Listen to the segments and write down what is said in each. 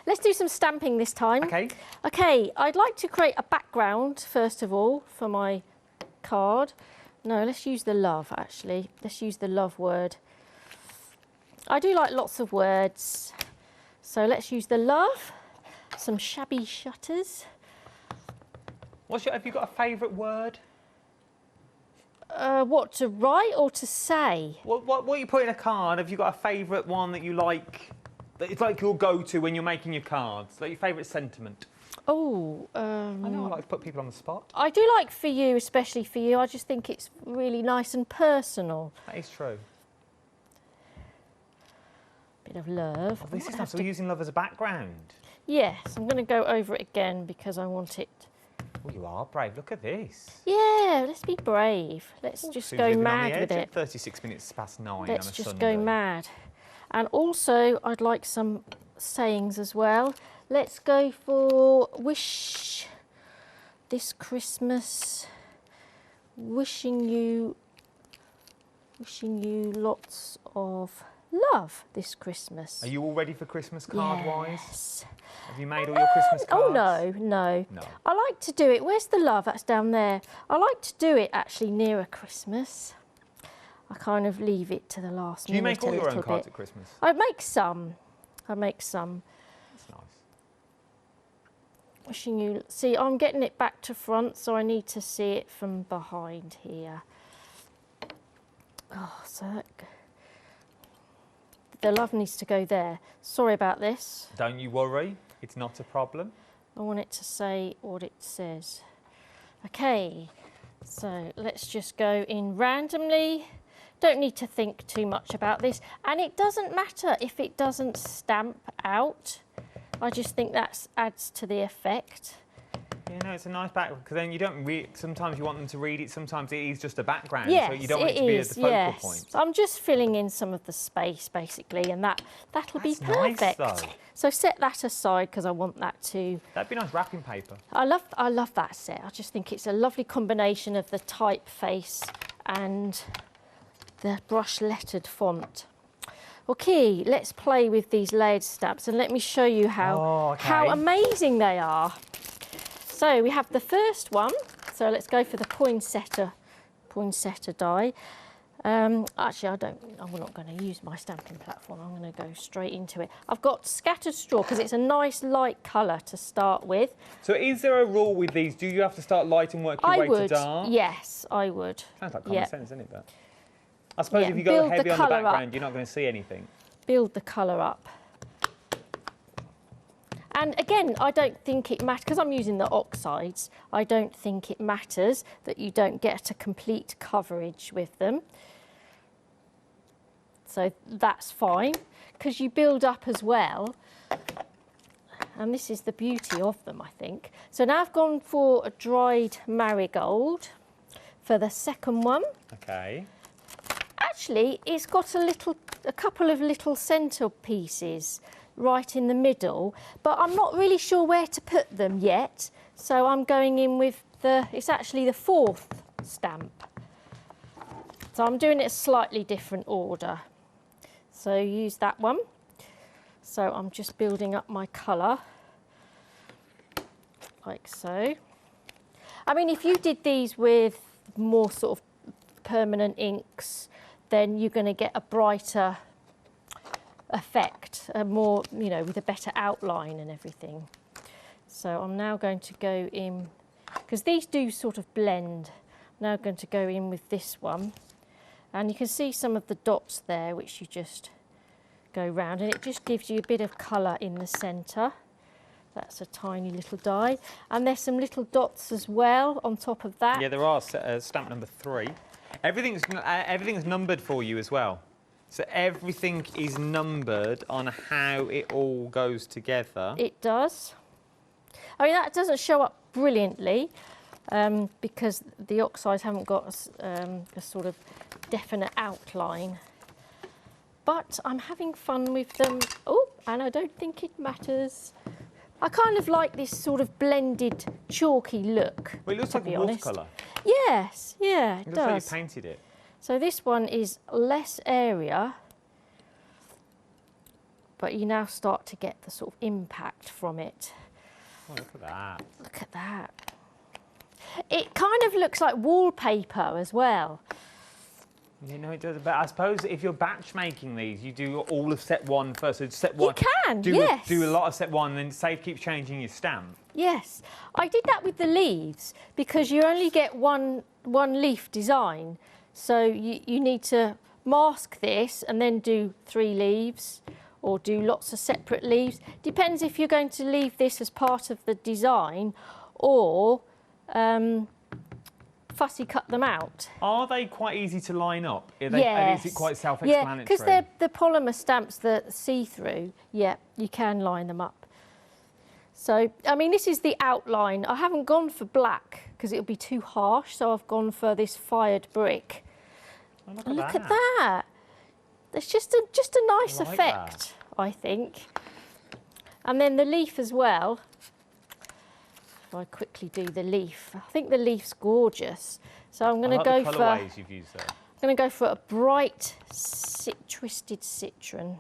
Let's do some stamping this time. Okay. Okay, I'd like to create a background, first of all, for my card. No, let's use the love, actually. Let's use the love word. I do like lots of words. So let's use the love, some shabby shutters. Have you got a favourite word? What, to write or to say? What you put in a card, have you got a favourite one that you like? That it's like your go-to when you're making your cards? Like your favourite sentiment? Oh, I know I like to put people on the spot. I do like for you, especially for you. I just think it's really nice and personal. That is true. Bit of love. Oh, this is nice. So we're using love as a background. Yes, I'm going to go over it again because I want it. Oh, you are brave. Look at this. Yeah, let's be brave. Let's just go mad with it. 36 minutes past 9 Let's on a just Sunday. go mad. And also, I'd like some sayings as well. Let's go for wish this Christmas. Wishing you lots of love this Christmas. Are you all ready for Christmas card-wise? Yes. Have you made all your Christmas cards? Oh, no. I like to do it. Where's the love? That's down there. I like to do it actually nearer Christmas. I kind of leave it to the last minute. Do you make all your own cards at Christmas? I make some. That's nice. Wishing you... See, I'm getting it back to front, so I need to see it from behind here. Oh, so the love needs to go there. Sorry about this. Don't you worry. It's not a problem. I want it to say what it says. Okay, so let's just go in randomly. Don't need to think too much about this. And it doesn't matter if it doesn't stamp out. I just think that adds to the effect. Yeah, no, it's a nice background because then you don't read. Sometimes you want them to read it. Sometimes it is just a background, Yes, so you don't want it to be the focal point. I'm just filling in some of the space basically, and that'll be perfect. Nice, though. So set that aside because I want that to. That'd be nice wrapping paper. I love that set. I just think it's a lovely combination of the typeface and the brush lettered font. Okay, let's play with these layered stamps and let me show you how amazing they are. So we have the first one. So let's go for the poinsettia die. Actually, I'm not going to use my stamping platform. I'm going to go straight into it. I've got scattered straw because it's a nice light colour to start with. So is there a rule with these? Do you have to start light and work your way to dark? Yes, I would. Sounds like common sense, isn't it? That? I suppose if you go heavy on the background, you're not going to see anything. Build the colour up. And again, I don't think it matters, because I'm using the oxides, I don't think it matters that you don't get a complete coverage with them. So that's fine, because you build up as well. And this is the beauty of them, I think. So now I've gone for a dried marigold for the second one. Okay. Actually, it's got a couple of little centre pieces right in the middle, but I'm not really sure where to put them yet. So I'm going in with it's actually the fourth stamp. So I'm doing it a slightly different order. So use that one. So I'm just building up my colour, like so. I mean, if you did these with more sort of permanent inks, then you're going to get a brighter effect, a more, with a better outline and everything. So I'm now going to go in, because these do sort of blend. I'm now going to go in with this one. And you can see some of the dots there, which you just go round, and it just gives you a bit of colour in the centre. That's a tiny little die. And there's some little dots as well on top of that. Yeah, there are, stamp number 3. Everything's numbered for you as well. So everything is numbered on how it all goes together. It does. I mean, that doesn't show up brilliantly because the oxides haven't got a sort of definite outline. But I'm having fun with them. Oh, and I don't think it matters. I kind of like this sort of blended, chalky look. Well, it looks like a watercolour. Yes, yeah, it does. It looks like you painted it. So this one is less area, but you now start to get the sort of impact from it. Oh, look at that. Look at that. It kind of looks like wallpaper as well. You know, it does. But I suppose if you're batch making these, you do all of step one first. So step one. You can, yes. Do a lot of step one, and then say keep changing your stamp. Yes, I did that with the leaves because you only get one leaf design. So you need to mask this and then do 3 leaves or do lots of separate leaves. Depends if you're going to leave this as part of the design or fussy cut them out. Are they quite easy to line up? Yes. Is it quite self-explanatory? Yeah, because they're the polymer stamps that see-through. Yeah, you can line them up. So, I mean, this is the outline. I haven't gone for black because it'll be too harsh, so I've gone for this fired brick. Oh, look at that. It's just a nice effect, I think. And then the leaf as well. If I quickly do the leaf, I think the leaf's gorgeous. So I'm going to go for. Colourways you've used there. I'm going to go for a bright twisted citron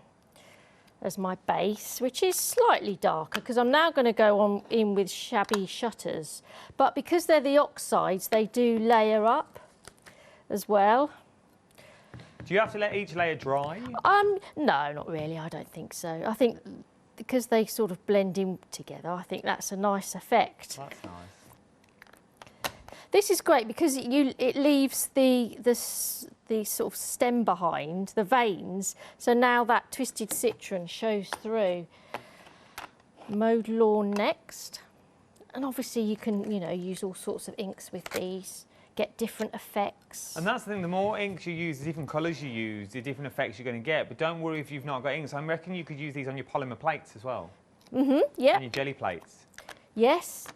as my base, which is slightly darker because I'm now going to go in with shabby shutters. But because they're the oxides, they do layer up as well. Do you have to let each layer dry? No, not really. I don't think so. I think because they sort of blend in together, I think that's a nice effect. That's nice. This is great because it leaves the sort of stem behind, the veins. So now that twisted citron shows through. Mowed lawn next. And obviously you can, use all sorts of inks with these. Get different effects. And that's the thing, the more inks you use, the different colours you use, the different effects you're going to get. But don't worry if you've not got inks. I reckon you could use these on your polymer plates as well. Yeah. And your jelly plates. Yes.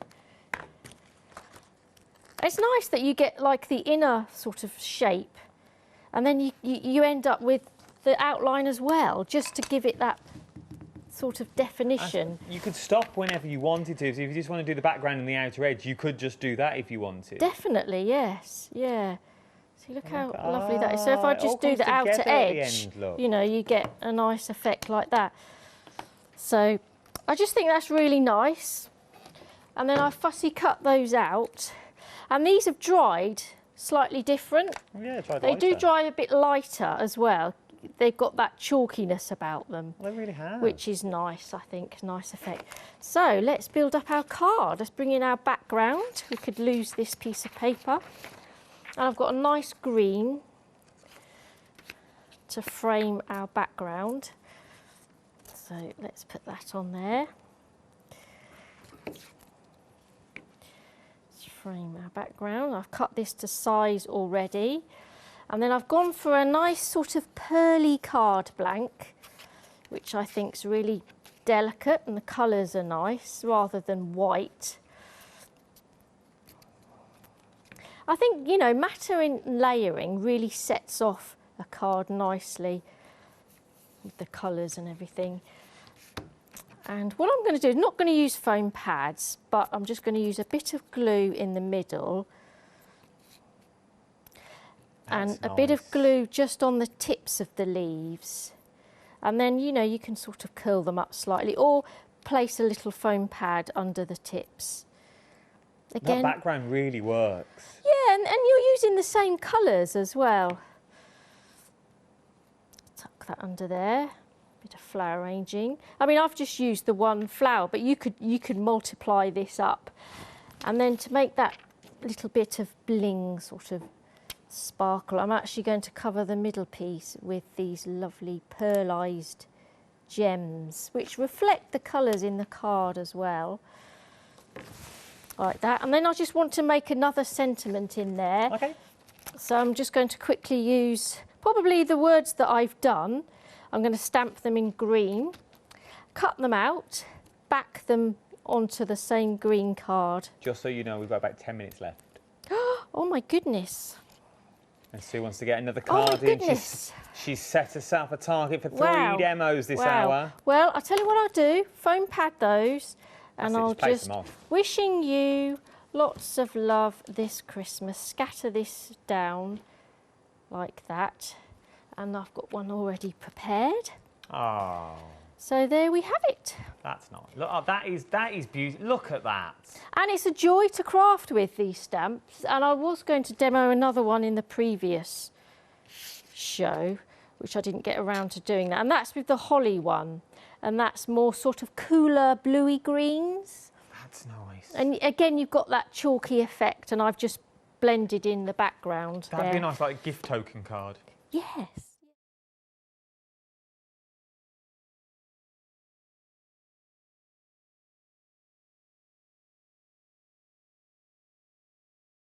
It's nice that you get like the inner sort of shape and then you end up with the outline as well, just to give it that sort of definition. You could stop whenever you wanted to. So if you just want to do the background and the outer edge, you could just do that if you wanted. Definitely, yes. Yeah. See, look how lovely that is. So if I just do the outer edge, you get a nice effect like that. So I just think that's really nice. And then I fussy cut those out. And these have dried slightly different. Yeah, dried They lighter. do dry a bit lighter as well. They've got that chalkiness about them. Well, they really have. Which is nice, I think, nice effect. So let's build up our card. Let's bring in our background. We could lose this piece of paper. And I've got a nice green to frame our background. So let's put that on there. Let's frame our background. I've cut this to size already. And then I've gone for a nice sort of pearly card blank, which I think is really delicate and the colours are nice rather than white. I think, matter in layering really sets off a card nicely with the colours and everything. And what I'm going to do is not going to use foam pads, but I'm just going to use a bit of glue in the middle. And a bit of glue just on the tips of the leaves. And then, you can sort of curl them up slightly or place a little foam pad under the tips. Again, that background really works. Yeah, and you're using the same colours as well. Tuck that under there. Bit of flower arranging. I mean, I've just used the one flower, but you could multiply this up. And then to make that little bit of bling sort of sparkle, I'm actually going to cover the middle piece with these lovely pearlised gems, which reflect the colours in the card as well. Like that. And then I just want to make another sentiment in there. Okay. So I'm just going to quickly use probably the words that I've done. I'm going to stamp them in green, cut them out, back them onto the same green card. Just so you know, we've got about 10 minutes left. Oh my goodness. And Sue wants to get another card Oh my in. goodness. She's set herself a target for 3 Wow. demos this Wow. hour. Well, I'll tell you what I'll do. Foam pad those. And That's it, I'll just place just, them off. wishing you lots of love this Christmas. Scatter this down like that. And I've got one already prepared. Oh. So there we have it. That's nice. Look, oh, that is beautiful. Look at that. And it's a joy to craft with these stamps. And I was going to demo another one in the previous show, which I didn't get around to doing that. And that's with the holly one. And that's more sort of cooler bluey greens. That's nice. And again, you've got that chalky effect, and I've just blended in the background. That'd be a nice, like, gift token card. Yes.